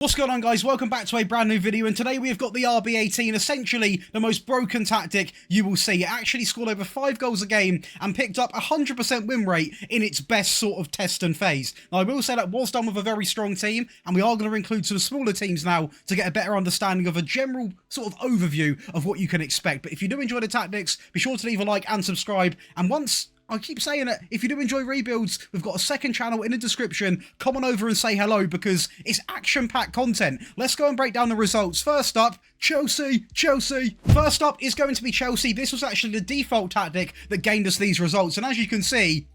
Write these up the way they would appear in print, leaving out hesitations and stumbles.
What's going on, guys? Welcome back to a brand new video, and today we have got the RB18, essentially the most broken tactic you will see. It actually scored over 5 goals a game and picked up a 100% win rate in its best sort of test and phase. Now, I will say that was done with a very strong team, and we are going to include some smaller teams now to get a better understanding of a general sort of overview of what you can expect. But if you do enjoy the tactics, be sure to leave a like and subscribe, and once... I keep saying it, if you do enjoy rebuilds, we've got a second channel in the description. Come on over and say hello because it's action-packed content. Let's go and break down the results. First up, Chelsea. First up is going to be Chelsea. This was actually the default tactic that gained us these results. And as you can see,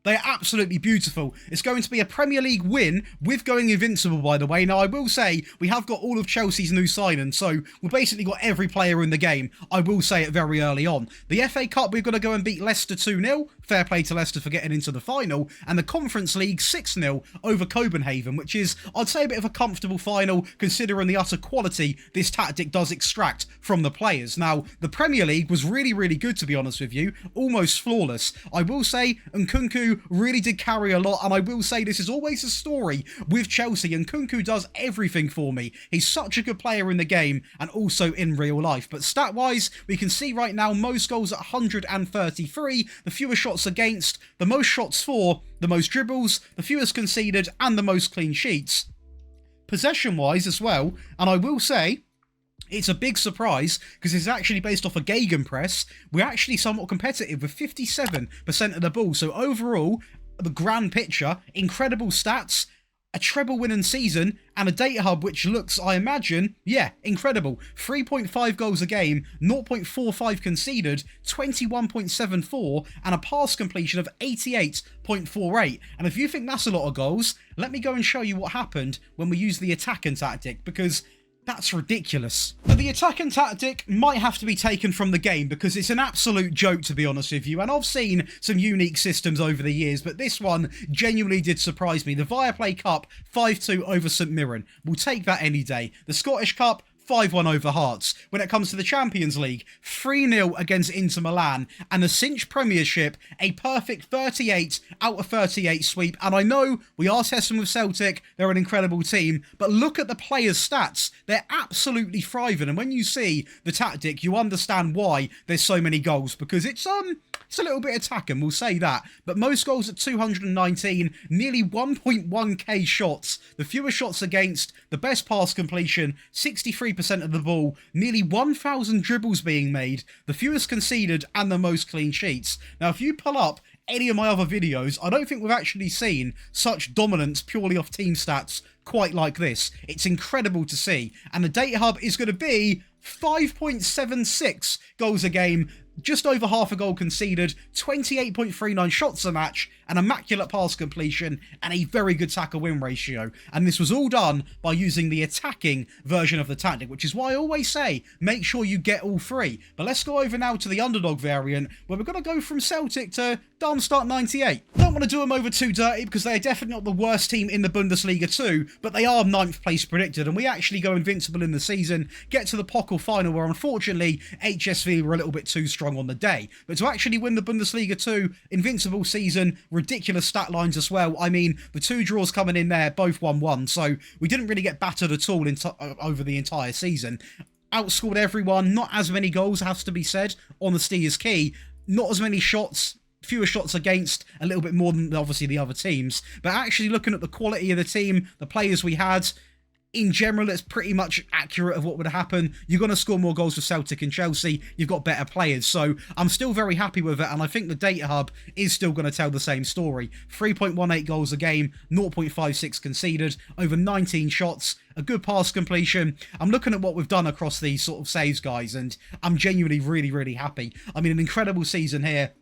they are absolutely beautiful. It's going to be a Premier League win with going invincible, by the way. Now, I will say, we have got all of Chelsea's new signings, so we've basically got every player in the game. I will say it very early on. The FA Cup, we've got to go and beat Leicester 2-0. Fair play to Leicester for getting into the final. And the Conference League 6-0 over Copenhagen, which is, I'd say, a bit of a comfortable final, considering the utter quality this tactic does extract from the players. Now, the Premier League was really, really good, to be honest with you. Almost flawless. I will say, Nkunku really did carry a lot, and I will say this is always a story with Chelsea, and Nkunku does everything for me. He's such a good player in the game and also in real life. But stat-wise, we can see right now most goals at 133, the fewest shots against, the most shots for, the most dribbles, the fewest conceded, and the most clean sheets. Possession-wise as well, and I will say, it's a big surprise because it's actually based off a gegenpress. We're actually somewhat competitive with 57% of the ball. So overall, the grand picture, incredible stats, a treble winning season, and a data hub which looks, I imagine, yeah, incredible. 3.5 goals a game, 0.45 conceded, 21.74, and a pass completion of 88.48. And if you think that's a lot of goals, let me go and show you what happened when we used the attacking tactic, because that's ridiculous. But the attacking tactic might have to be taken from the game because it's an absolute joke, to be honest with you. And I've seen some unique systems over the years, but this one genuinely did surprise me. The Viaplay Cup, 5-2 over St Mirren. We'll take that any day. The Scottish Cup, 5-1 over Hearts. When it comes to the Champions League, 3-0 against Inter Milan, and the Cinch Premiership, a perfect 38 out of 38 sweep. And I know we are testing with Celtic, they're an incredible team, but look at the players' stats. They're absolutely thriving, and when you see the tactic, you understand why there's so many goals, because it's a little bit attacking, we'll say that. But most goals at 219, nearly 1.1k shots, the fewest shots against, the best pass completion, 63% of the ball, nearly 1,000 dribbles being made, the fewest conceded, and the most clean sheets. Now, if you pull up any of my other videos, I don't think we've actually seen such dominance purely off team stats quite like this. It's incredible to see. And the data hub is going to be 5.76 goals a game, just over half a goal conceded, 28.39 shots a match, an immaculate pass completion, and a very good tackle win ratio. And this was all done by using the attacking version of the tactic, which is why I always say, make sure you get all three. But let's go over now to the underdog variant, where we're going to go from Celtic to Darmstadt 98. Don't want to do them over too dirty because they are definitely not the worst team in the Bundesliga too, but they are 9th place predicted, and we actually go invincible in the season, get to the Pokal final where unfortunately HSV were a little bit too strong on the day. But to actually win the Bundesliga 2, invincible season, ridiculous stat lines as well. I mean, the 2 draws coming in there, both 1-1, so we didn't really get battered at all over the entire season. Outscored everyone, not as many goals, has to be said. Honesty is key. Not as many shots, fewer shots against, a little bit more than obviously the other teams. But actually looking at the quality of the team, the players we had, in general, it's pretty much accurate of what would happen. You're going to score more goals with Celtic and Chelsea. You've got better players. So I'm still very happy with it. And I think the data hub is still going to tell the same story. 3.18 goals a game, 0.56 conceded, over 19 shots, a good pass completion. I'm looking at what we've done across these sort of saves, guys, and I'm genuinely really, really happy. I mean, an incredible season here.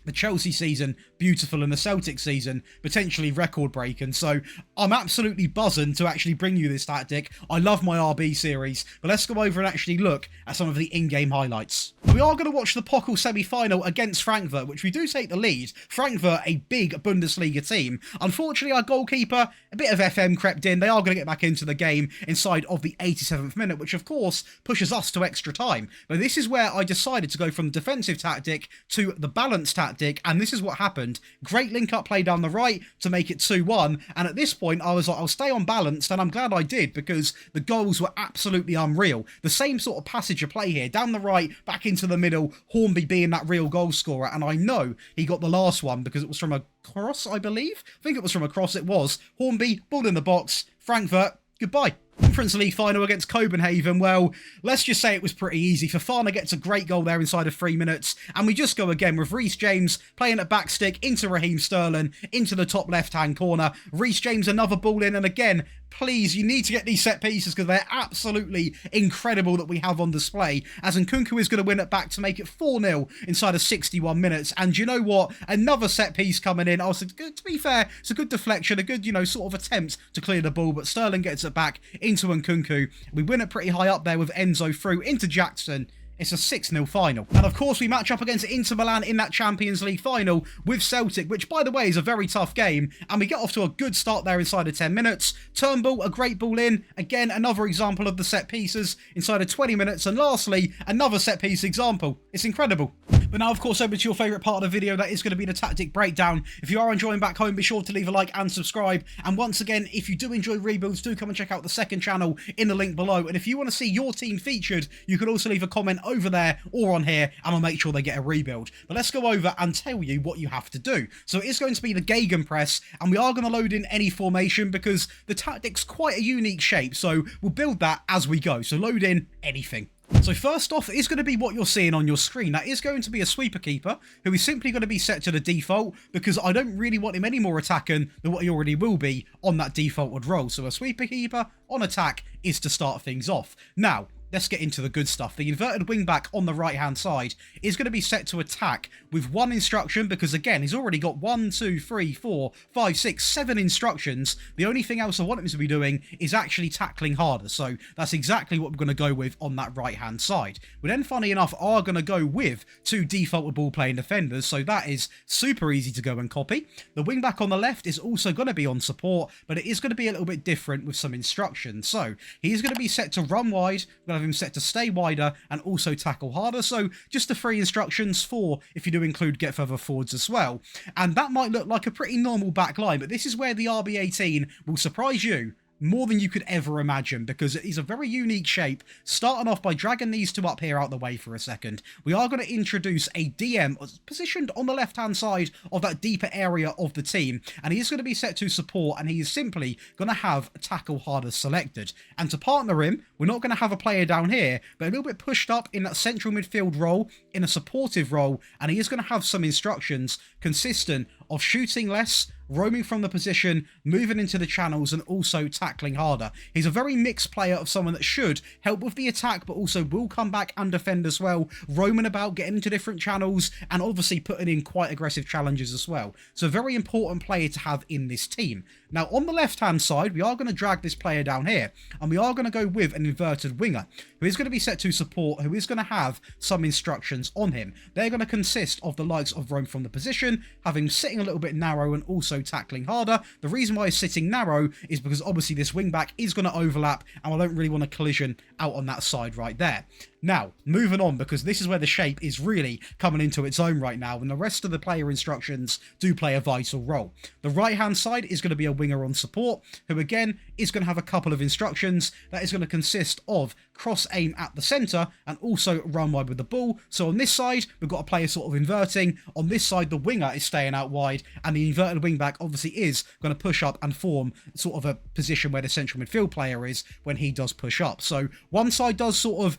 The Chelsea season, beautiful, and the Celtic season, potentially record-breaking. So I'm absolutely buzzing to actually bring you this tactic. I love my RB series, but let's go over and actually look at some of the in-game highlights. We are going to watch the Pokal semi-final against Frankfurt, which we do take the lead. Frankfurt, a big Bundesliga team. Unfortunately, our goalkeeper, a bit of FM crept in. They are going to get back into the game inside of the 87th minute, which of course pushes us to extra time. But this is where I decided to go from the defensive tactic to the balanced tactic, tactic, and this is what happened. Great link-up play down the right to make it 2-1, and at this point I was like, I'll stay on balanced, and I'm glad I did, because the goals were absolutely unreal. The same sort of passage of play here, down the right, back into the middle, Hornby being that real goal scorer, and I know he got the last one because it was from a cross, I believe? I think it was from a cross, it was. Hornby, ball in the box, Frankfurt, goodbye. Conference League final against Copenhagen, well, let's just say it was pretty easy. Fofana gets a great goal there inside of 3 minutes, and we just go again with Reece James playing at back stick into Raheem Sterling, into the top left-hand corner. Reece James another ball in, and again, please, you need to get these set pieces because they're absolutely incredible that we have on display, as Nkunku is going to win it back to make it 4-0 inside of 61 minutes, and you know what? Another set piece coming in. I was, to be fair, it's a good deflection, a good, sort of attempt to clear the ball, but Sterling gets it back into Nkunku. We win it pretty high up there with Enzo through into Jackson. It's a 6-0 final. And of course, we match up against Inter Milan in that Champions League final with Celtic, which, by the way, is a very tough game. And we get off to a good start there inside of 10 minutes. Turnbull, a great ball in. Again, another example of the set pieces inside of 20 minutes. And lastly, another set piece example. It's incredible. But now, of course, over to your favourite part of the video. That is going to be the tactic breakdown. If you are enjoying back home, be sure to leave a like and subscribe. And once again, if you do enjoy rebuilds, do come and check out the second channel in the link below. And if you want to see your team featured, you could also leave a comment over there or on here, and I'll make sure they get a rebuild. But let's go over and tell you what you have to do. So it is going to be the Gegenpress, and we are going to load in any formation because the tactic's quite a unique shape. So we'll build that as we go. So load in anything. So first off is going to be what you're seeing on your screen. That is going to be a sweeper keeper who is simply going to be set to the default because I don't really want him any more attacking than what he already will be on that defaulted role. So a sweeper keeper on attack is to start things off. Now, let's get into the good stuff. The inverted wing back on the right hand side is going to be set to attack with one instruction because again he's already got 1, 2, 3, 4, 5, 6, 7 instructions. The only thing else I want him to be doing is actually tackling harder, so that's exactly what we're going to go with on that right hand side. We then, funny enough, are going to go with 2 defaulted ball playing defenders, so that is super easy to go and copy. The wing back on the left is also going to be on support, but it is going to be a little bit different with some instructions. So he's going to be set to run wide. We're going to have him set to stay wider and also tackle harder, so just the 3 instructions for if you do include get further forwards as well. And that might look like a pretty normal back line, but this is where the RB18 will surprise you more than you could ever imagine because it is a very unique shape. Starting off by dragging these 2 up here out the way for a second, we are going to introduce a DM positioned on the left hand side of that deeper area of the team, and he is going to be set to support, and he is simply going to have tackle harder selected. And to partner him, we're not going to have a player down here, but a little bit pushed up in that central midfield role, in a supportive role, and he is going to have some instructions consistent of shooting less, roaming from the position, moving into the channels, and also tackling harder. He's a very mixed player of someone that should help with the attack, but also will come back and defend as well, roaming about, getting into different channels, and obviously putting in quite aggressive challenges as well. So a very important player to have in this team. Now, on the left-hand side, we are going to drag this player down here, and we are going to go with an inverted winger, who is going to be set to support, who is going to have some instructions on him. They're going to consist of the likes of roam from the position, having sitting a little bit narrow, and also tackling harder. The reason why it's sitting narrow is because obviously this wing-back is going to overlap, and I don't really want a collision out on that side right there. Now, moving on, because this is where the shape is really coming into its own right now, and the rest of the player instructions do play a vital role. The right-hand side is going to be a winger on support, who again is going to have a couple of instructions that is going to consist of cross aim at the centre and also run wide with the ball. So on this side, we've got a player sort of inverting. On this side, the winger is staying out wide, and the inverted wing-back obviously is going to push up and form sort of a position where the central midfield player is when he does push up. So one side does sort of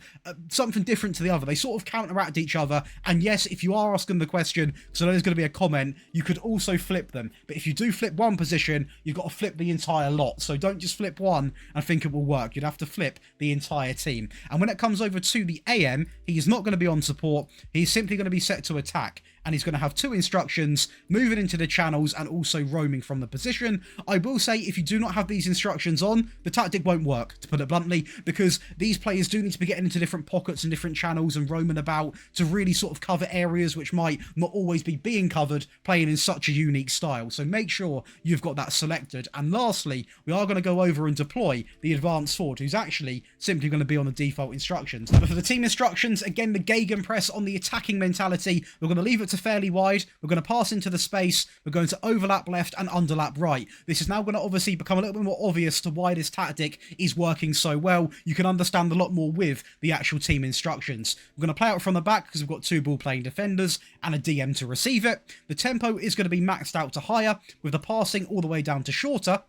something different to the other. They sort of counteract each other, and yes, if you are asking the question, so there's going to be a comment, you could also flip them. But if you do flip one position, you've got to flip the entire lot. So don't just flip one and think it will work. You'd have to flip the entire team. And when it comes over to the AM, he is not going to be on support. He's simply going to be set to attack, and he's going to have 2 instructions, moving into the channels and also roaming from the position. I will say, if you do not have these instructions on, the tactic won't work, to put it bluntly, because these players do need to be getting into different pockets and different channels and roaming about to really sort of cover areas which might not always be being covered, playing in such a unique style. So make sure you've got that selected. And lastly, we are going to go over and deploy the advanced forward, who's actually simply going to be on the default instructions. But for the team instructions, again, the Gegenpress on the attacking mentality, we're going to leave it to fairly wide. We're going to pass into the space. We're going to overlap left and underlap right. This is now going to obviously become a little bit more obvious to why this tactic is working so well. You can understand a lot more with the actual team instructions. We're going to play out from the back because we've got 2 ball playing defenders and a DM to receive it. The tempo is going to be maxed out to higher with the passing all the way down to shorter.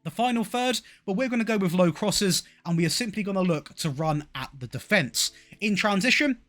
The final third, but we're going to go with low crosses, and we are simply going to look to run at the defence. In transition,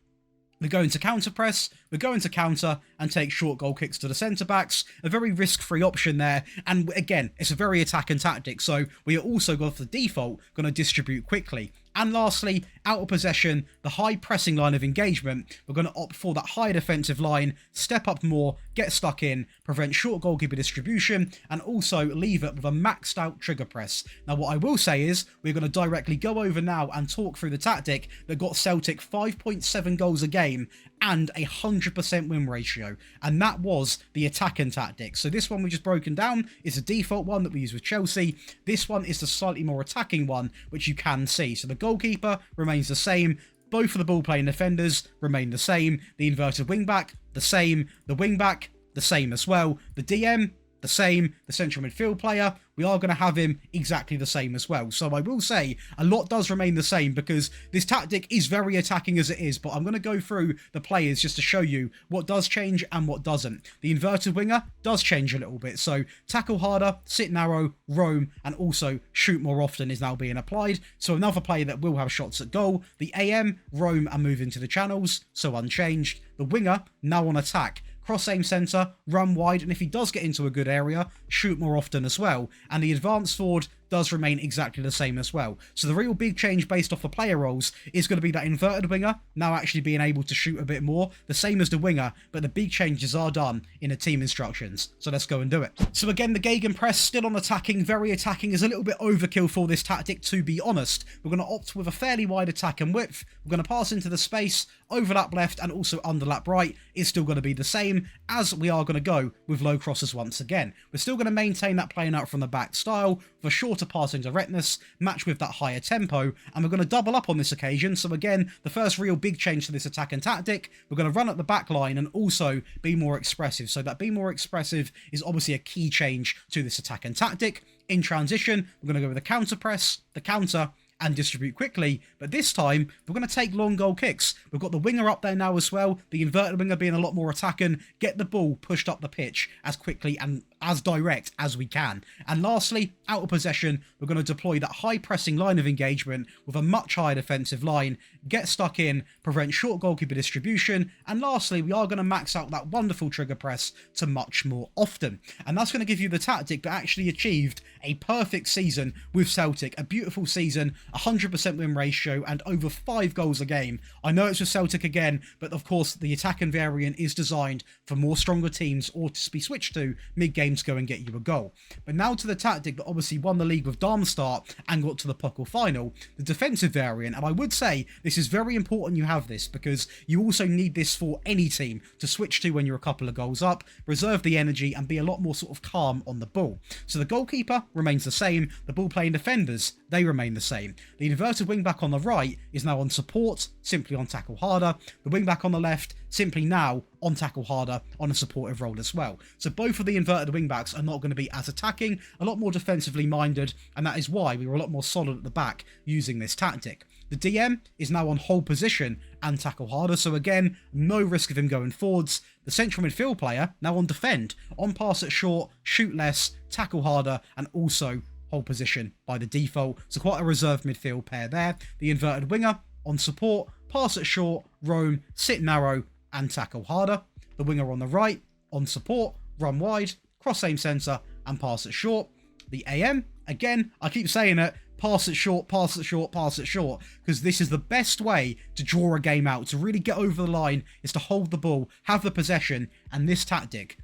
we're going to counter press, we're going to counter and take short goal kicks to the centre-backs. A very risk-free option there. And again, it's a very attacking tactic, so we are also, off the default, going to distribute quickly. And lastly, out of possession, the high pressing line of engagement, we're going to opt for that high defensive line, step up more, get stuck in, prevent short goalkeeper distribution, and also leave it with a maxed out trigger press. Now what I will say is, we're going to directly go over now and talk through the tactic that got Celtic 5.7 goals a game and a 100% win ratio, and that was the attacking tactic. So this one we've just broken down is the default one that we use with Chelsea. This one is the slightly more attacking one, which you can see. So the goalkeeper remains the same, both of the ball playing defenders remain the same, the inverted wing back the same, the wing back the same as well, the DM the same, the central midfield player, we are going to have him exactly the same as well. So I will say a lot does remain the same because this tactic is very attacking as it is, but I'm going to go through the players just to show you what does change and what doesn't. The inverted winger does change a little bit. So tackle harder, sit narrow, roam, and also shoot more often is now being applied. So another player that will have shots at goal. The AM, roam and move into the channels, so unchanged. The winger, now on attack. Cross aim centre, run wide, and if he does get into a good area, shoot more often as well. And the advanced forward does remain exactly the same as well. So the real big change based off the player roles is going to be that inverted winger now actually being able to shoot a bit more, the same as the winger, but the big changes are done in the team instructions. So let's go and do it. So again, the gegenpress still on attacking, very attacking, is a little bit overkill for this tactic, to be honest. We're going to opt with a fairly wide attack and width. We're going to pass into the space, overlap left and also underlap right is still going to be the same, as we are going to go with low crosses once again. We're still going to maintain that playing out from the back style for shorter passing directness, matched with that higher tempo, and we're going to double up on this occasion. So again, the first real big change to this attack and tactic, we're going to run at the back line and also be more expressive. So that be more expressive is obviously a key change to this attack and tactic. In transition, we're going to go with the counter press, the counter, and distribute quickly, but this time we're going to take long goal kicks. We've got the winger up there now as well, the inverted winger being a lot more attacking, get the ball pushed up the pitch as quickly and as direct as we can. And lastly, out of possession, we're going to deploy that high pressing line of engagement with a much higher defensive line, get stuck in, prevent short goalkeeper distribution, and lastly, we are going to max out that wonderful trigger press to much more often. And that's going to give you the tactic that actually achieved a perfect season with Celtic, a beautiful season, 100% win ratio, and over 5 goals a game. I know it's with Celtic again, but of course the attacking variant is designed for more stronger teams or to be switched to mid-game to go and get you a goal. But now to the tactic that obviously won the league with Darmstadt and got to the Pokal final, the defensive variant. And I would say this is very important you have this, because you also need this for any team to switch to when you're a couple of goals up, reserve the energy and be a lot more sort of calm on the ball. So the goalkeeper remains the same, the ball playing defenders, they remain the same. The inverted wing back on the right is now on support, simply on tackle harder. The wing back on the left, simply now on tackle harder on a supportive role as well. So both of the inverted wing backs are not going to be as attacking, a lot more defensively minded, and that is why we were a lot more solid at the back using this tactic. The DM is now on hold position and tackle harder, so again, no risk of him going forwards. The central midfield player now on defend, on pass at short, shoot less, tackle harder, and also hold position by the default. So quite a reserved midfield pair there. The inverted winger on support, pass at short, roam, sit narrow, and tackle harder. The winger on the right, on support, run wide, cross aim centre, and pass at short. The AM, again, I keep saying it, pass it short, pass it short, pass it short, because this is the best way to draw a game out, to really get over the line, is to hold the ball, have the possession, and this tactic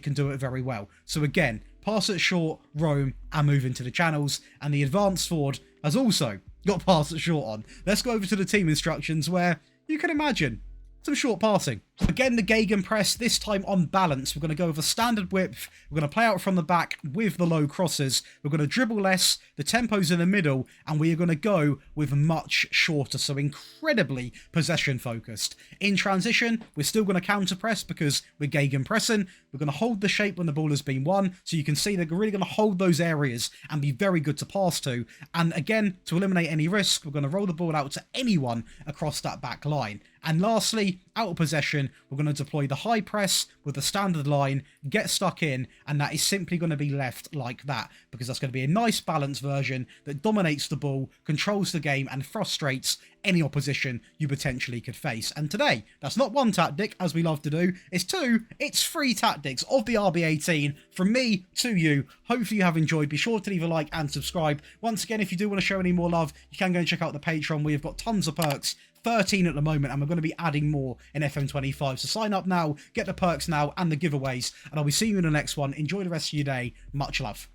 can do it very well. So again, pass it short, roam, and move into the channels, and the advanced forward has also got pass it short on. Let's go over to the team instructions, where you can imagine some short passing. Again, the gegenpress, this time on balance. We're going to go with a standard width. We're going to play out from the back with the low crosses. We're going to dribble less, the tempo's in the middle, and we are going to go with much shorter, so incredibly possession focused. In transition, we're still going to counter press because we're gegenpressing. We're going to hold the shape when the ball has been won, so you can see they're really going to hold those areas and be very good to pass to. And again, to eliminate any risk, we're going to roll the ball out to anyone across that back line. And lastly, out of possession, we're going to deploy the high press with the standard line, get stuck in, and that is simply going to be left like that, because that's going to be a nice balanced version that dominates the ball, controls the game, and frustrates any opposition you potentially could face. And today, that's not one tactic, as we love to do, it's two, it's three tactics of the RB18 from me to you. Hopefully you have enjoyed. Be sure to leave a like and subscribe. Once again, if you do want to show any more love, you can go and check out the Patreon. We have got tons of perks, 13 at the moment, and we're going to be adding more in FM25. So sign up now, get the perks now and the giveaways, and I'll be seeing you in the next one. Enjoy the rest of your day. Much love.